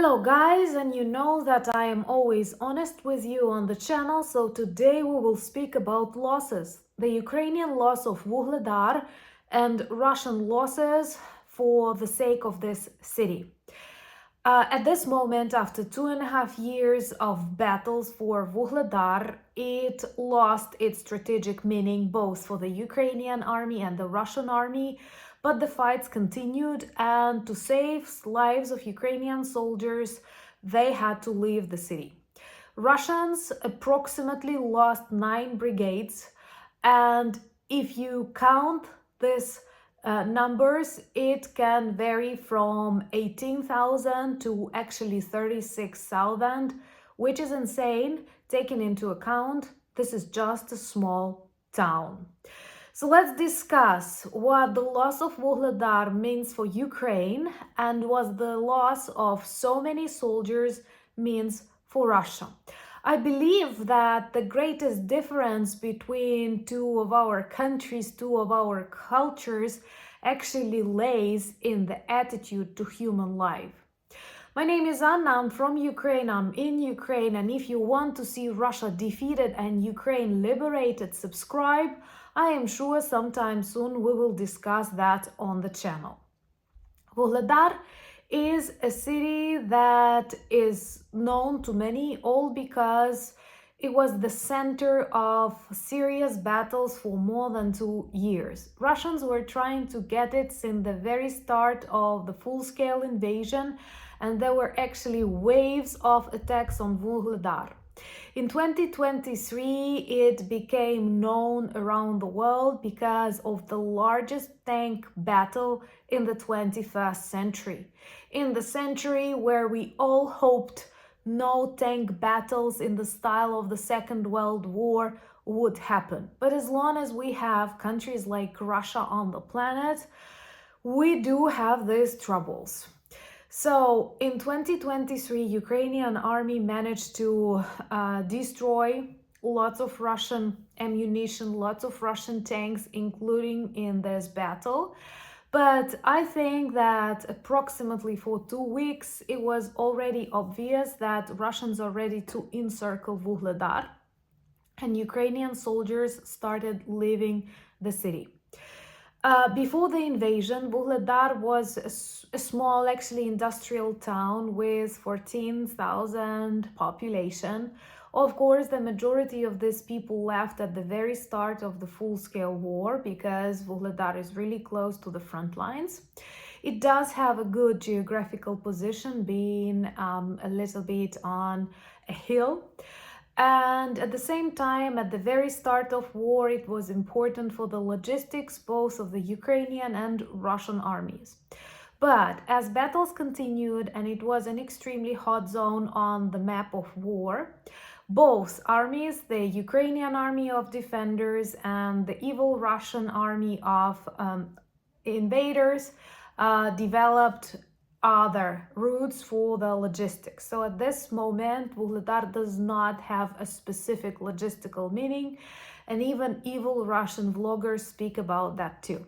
Hello guys, and you know that I am always honest with you on the channel, so today we will speak about losses. The Ukrainian loss of Vuhledar and Russian losses for the sake of this city. At this moment, after 2.5 years of battles for Vuhledar, it lost its strategic meaning both for the Ukrainian army and the Russian army, but the fights continued, and to save lives of Ukrainian soldiers, they had to leave the city. Russians approximately lost 9 brigades, and if you count this numbers, it can vary from 18,000 to actually 36,000, which is insane, taking into account this is just a small town. So let's discuss what the loss of Vuhledar means for Ukraine and what the loss of so many soldiers means for Russia. I believe that the greatest difference between two of our countries, two of our cultures, actually lays in the attitude to human life. My name is Anna, I'm from Ukraine, I'm in Ukraine, and if you want to see Russia defeated and Ukraine liberated, subscribe. I am sure sometime soon we will discuss that on the channel. Vuhledar is a city that is known to many, all because it was the center of serious battles for more than 2 years. Russians were trying to get it since the very start of the full-scale invasion, and there were actually waves of attacks on Vuhledar. In 2023, it became known around the world because of the largest tank battle in the 21st century. In the century where we all hoped no tank battles in the style of the Second World War would happen. But as long as we have countries like Russia on the planet, we do have these troubles. So in 2023, Ukrainian army managed to destroy lots of Russian ammunition, lots of Russian tanks, including in this battle. But I think that approximately for 2 weeks, it was already obvious that Russians are ready to encircle Vuhledar, and Ukrainian soldiers started leaving the city. Before the invasion, Vuhledar was a small, actually industrial town with 14,000 population. Of course, the majority of these people left at the very start of the full-scale war because Vuhledar is really close to the front lines. It does have a good geographical position, being a little bit on a hill. And at the same time, at the very start of war, it was important for the logistics both of the Ukrainian and Russian armies. But as battles continued and it was an extremely hot zone on the map of war, both armies, the Ukrainian army of defenders and the evil Russian army of invaders, developed other routes for the logistics. So at this moment, Vuhledar does not have a specific logistical meaning, and even evil Russian vloggers speak about that too.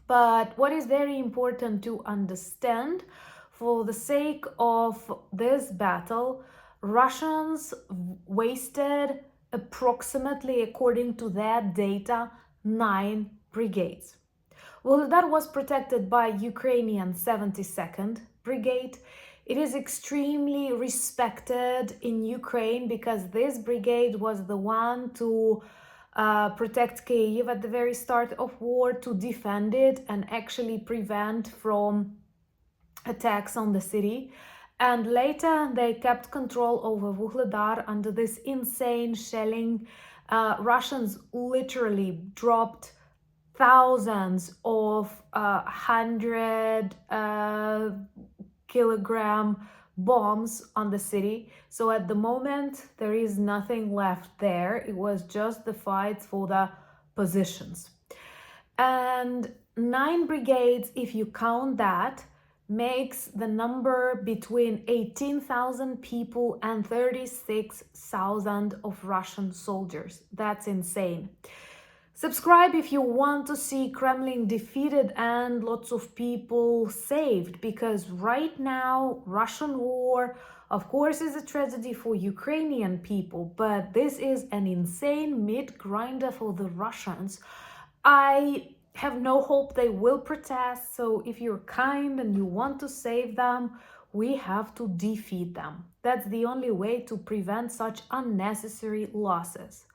But what is very important to understand, for the sake of this battle, Russians wasted approximately, according to their data, 9 brigades. Vuhledar was protected by Ukrainian 72nd Brigade. It is extremely respected in Ukraine because this brigade was the one to protect Kyiv at the very start of war, to defend it and actually prevent from attacks on the city. And later they kept control over Vuhledar under this insane shelling. Russians literally dropped thousands of 100-kilogram bombs on the city. So at the moment, there is nothing left there. It was just the fight for the positions. And 9 brigades, if you count that, makes the number between 18,000 people and 36,000 of Russian soldiers. That's insane. Subscribe if you want to see Kremlin defeated and lots of people saved, because right now Russian war, of course, is a tragedy for Ukrainian people, but this is an insane meat grinder for the Russians. I have no hope they will protest, so if you're kind and you want to save them, we have to defeat them. That's the only way to prevent such unnecessary losses.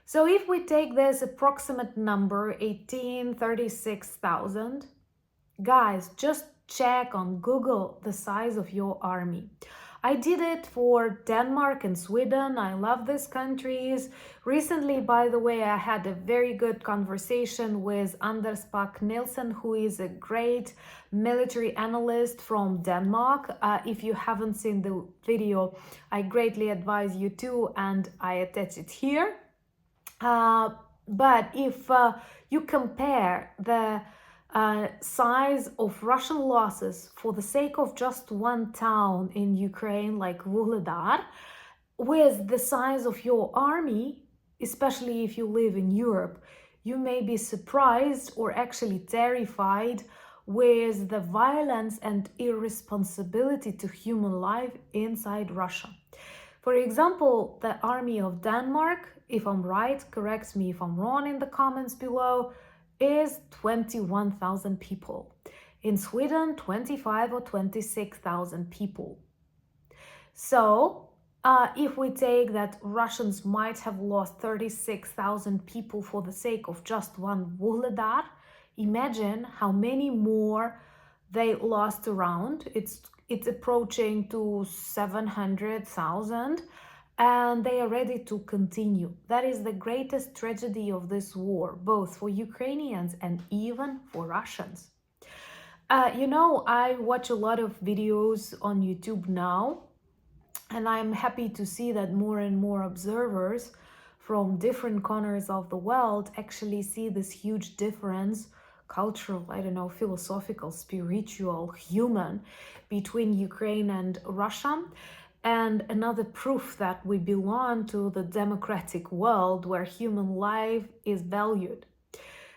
So if we take this approximate number, 36,000, guys, just check on Google the size of your army. I did it for Denmark and Sweden. I love these countries. Recently, by the way, I had a very good conversation with Anders Pak Nielsen, who is a great military analyst from Denmark. If you haven't seen the video, I greatly advise you to, and I attach it here. But if you compare the size of Russian losses for the sake of just one town in Ukraine, like Vuhledar, with the size of your army, especially if you live in Europe, you may be surprised or actually terrified with the violence and irresponsibility to human life inside Russia. For example, the army of Denmark, if I'm right, correct me if I'm wrong in the comments below, is 21,000 people. In Sweden, 25 or 26,000 people. So, if we take that Russians might have lost 36,000 people for the sake of just one Vuhledar, imagine how many more they lost around. It's approaching to 700,000, and they are ready to continue. That is the greatest tragedy of this war, both for Ukrainians and even for Russians. I watch a lot of videos on YouTube now, and I'm happy to see that more and more observers from different corners of the world actually see this huge difference, cultural, philosophical, spiritual, human, between Ukraine and Russia. And another proof that we belong to the democratic world where human life is valued.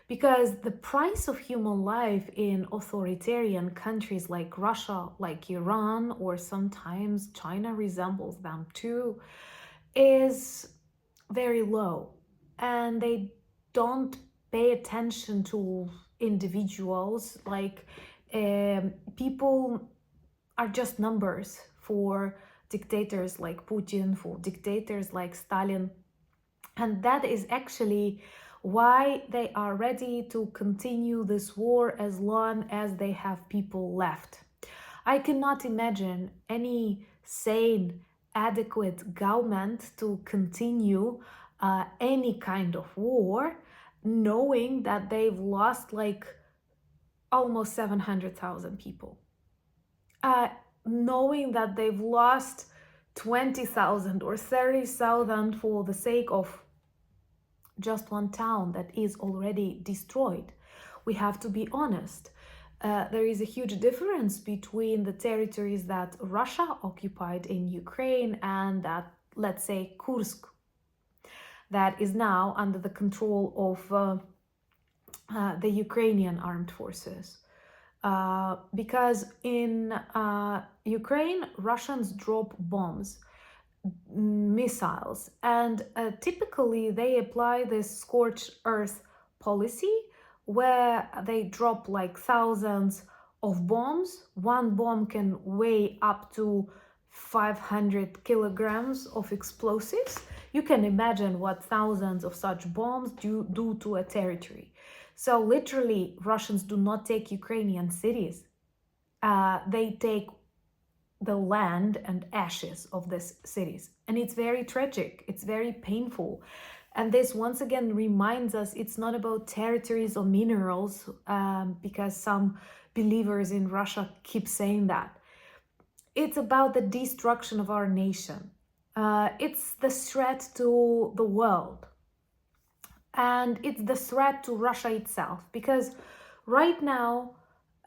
Because the price of human life in authoritarian countries like Russia, like Iran, or sometimes China resembles them too, is very low. And they don't pay attention to individuals. People are just numbers for dictators like Putin, for dictators like Stalin. And that is actually why they are ready to continue this war as long as they have people left. I cannot imagine any sane, adequate government to continue any kind of war, knowing that they've lost almost 700,000 people. Knowing that they've lost 20,000 or 30,000 for the sake of just one town that is already destroyed. We have to be honest. There is a huge difference between the territories that Russia occupied in Ukraine and that, let's say, Kursk, that is now under the control of the Ukrainian Armed Forces. Because in Ukraine, Russians drop bombs, missiles, and typically they apply this scorched earth policy where they drop thousands of bombs. One bomb can weigh up to 500 kilograms of explosives. You can imagine what thousands of such bombs do to a territory. So literally, Russians do not take Ukrainian cities. They take the land and ashes of these cities. And it's very tragic. It's very painful. And this once again reminds us it's not about territories or minerals, because some believers in Russia keep saying that. It's about the destruction of our nation. It's the threat to the world. And it's the threat to Russia itself, because right now,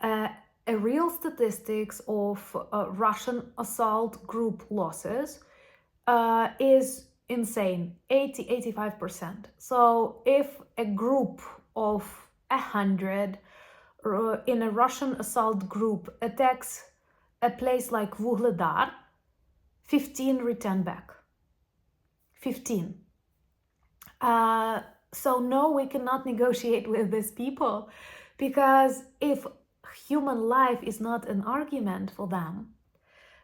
a real statistics of Russian assault group losses is insane, 85%. So if a group of 100 in a Russian assault group attacks a place like Vuhledar, 15 return back. 15. So no, we cannot negotiate with these people, because if human life is not an argument for them,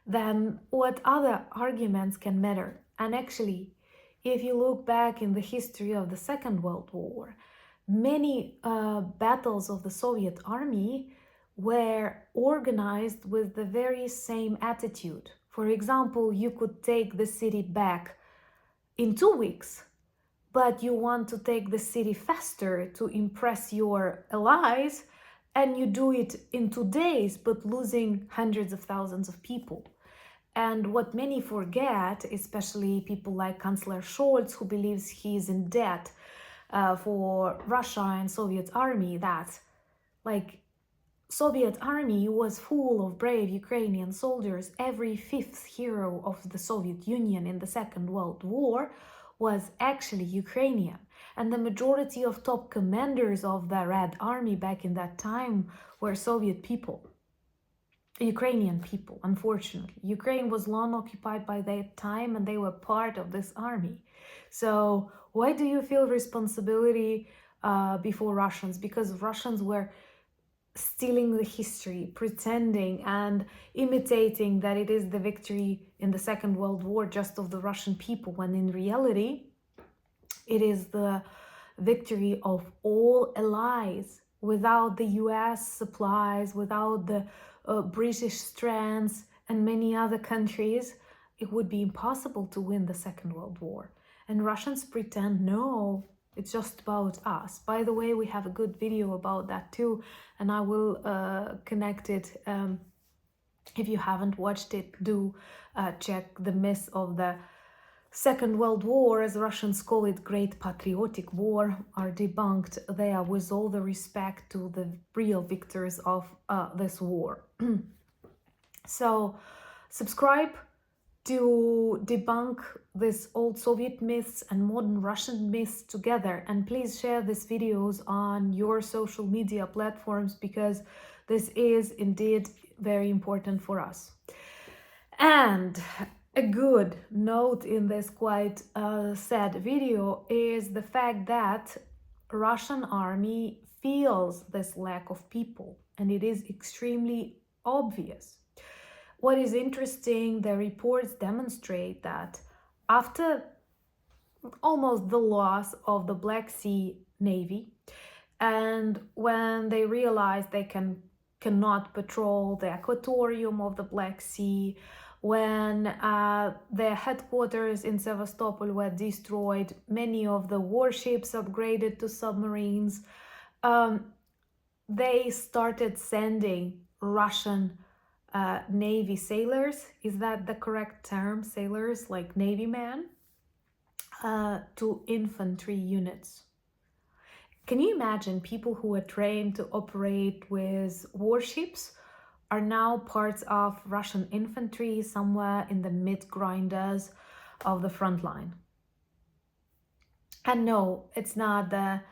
then what other arguments can matter? And actually, if you look back in the history of the Second World War, many battles of the Soviet army were organized with the very same attitude. For example, you could take the city back in 2 weeks, but you want to take the city faster to impress your allies, and you do it in 2 days, but losing hundreds of thousands of people. And what many forget, especially people like Chancellor Scholz, who believes he is in debt for Russia and Soviet army, that like Soviet army was full of brave Ukrainian soldiers. Every fifth hero of the Soviet Union in the Second World War was actually Ukrainian. And the majority of top commanders of the Red Army back in that time were Soviet people. Ukrainian people, unfortunately. Ukraine was long occupied by that time, and they were part of this army. So why do you feel responsibility before Russians? Because Russians were stealing the history, pretending and imitating that it is the victory in the Second World War just of the Russian people, when in reality it is the victory of all allies. Without the US supplies, without the British strands and many other countries, it would be impossible to win the Second World War. And Russians pretend, no, it's just about us. By the way, we have a good video about that too, and I will connect it. If you haven't watched it, do check the myths of the Second World War, as Russians call it, Great Patriotic War, are debunked there with all the respect to the real victors of this war. So subscribe to debunk these old Soviet myths and modern Russian myths together, and please share these videos on your social media platforms, because this is indeed very important for us. And a good note in this quite sad video is the fact that Russian army feels this lack of people, and it is extremely obvious. What is interesting, the reports demonstrate that after almost the loss of the Black Sea Navy, and when they realized they cannot patrol the aquatorium of the Black Sea, when their headquarters in Sevastopol were destroyed, many of the warships upgraded to submarines, they started sending Russian Navy sailors, is that the correct term, sailors like Navy men, to infantry units. Can you imagine people who were trained to operate with warships are now parts of Russian infantry, somewhere in the mid-grinders of the front line? And no, it's not the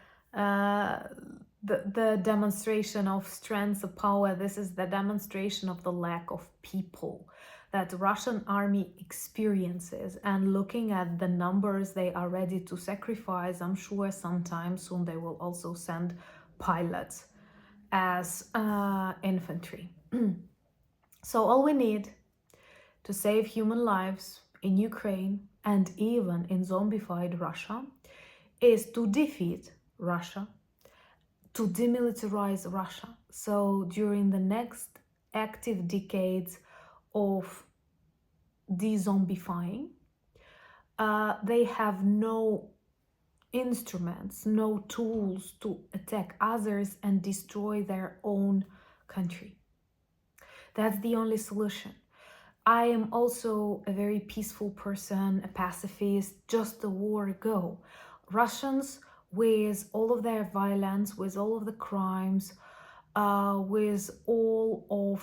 demonstration of strength of power. This is the demonstration of the lack of people that Russian army experiences. And looking at the numbers they are ready to sacrifice, I'm sure sometime soon they will also send pilots as infantry. So all we need to save human lives in Ukraine and even in zombified Russia is to defeat Russia, to demilitarize Russia. So during the next active decades of de-zombifying, they have no instruments, no tools to attack others and destroy their own country. That's the only solution. I am also a very peaceful person, a pacifist, just a war ago. Russians, with all of their violence, with all of the crimes, with all of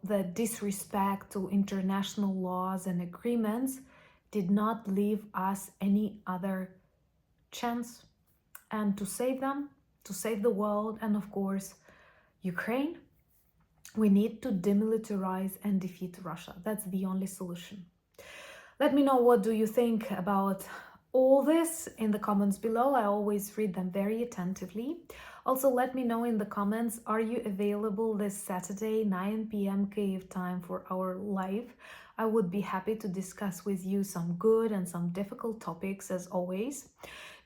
the disrespect to international laws and agreements, did not leave us any other chance. And to save them, to save the world, and of course, Ukraine, we need to demilitarize and defeat Russia. That's the only solution. Let me know what do you think about all this in the comments below. I always read them very attentively. Also, let me know in the comments, are you available this Saturday, 9 p.m. Kyiv time for our live? I would be happy to discuss with you some good and some difficult topics as always.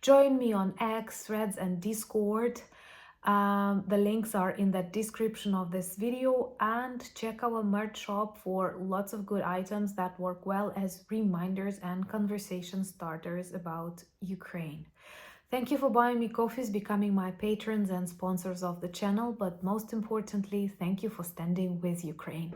Join me on X, Threads, and Discord. The links are in the description of this video, and check our merch shop for lots of good items that work well as reminders and conversation starters about Ukraine. Thank you for buying me coffees, becoming my patrons and sponsors of the channel, but most importantly, thank you for standing with Ukraine.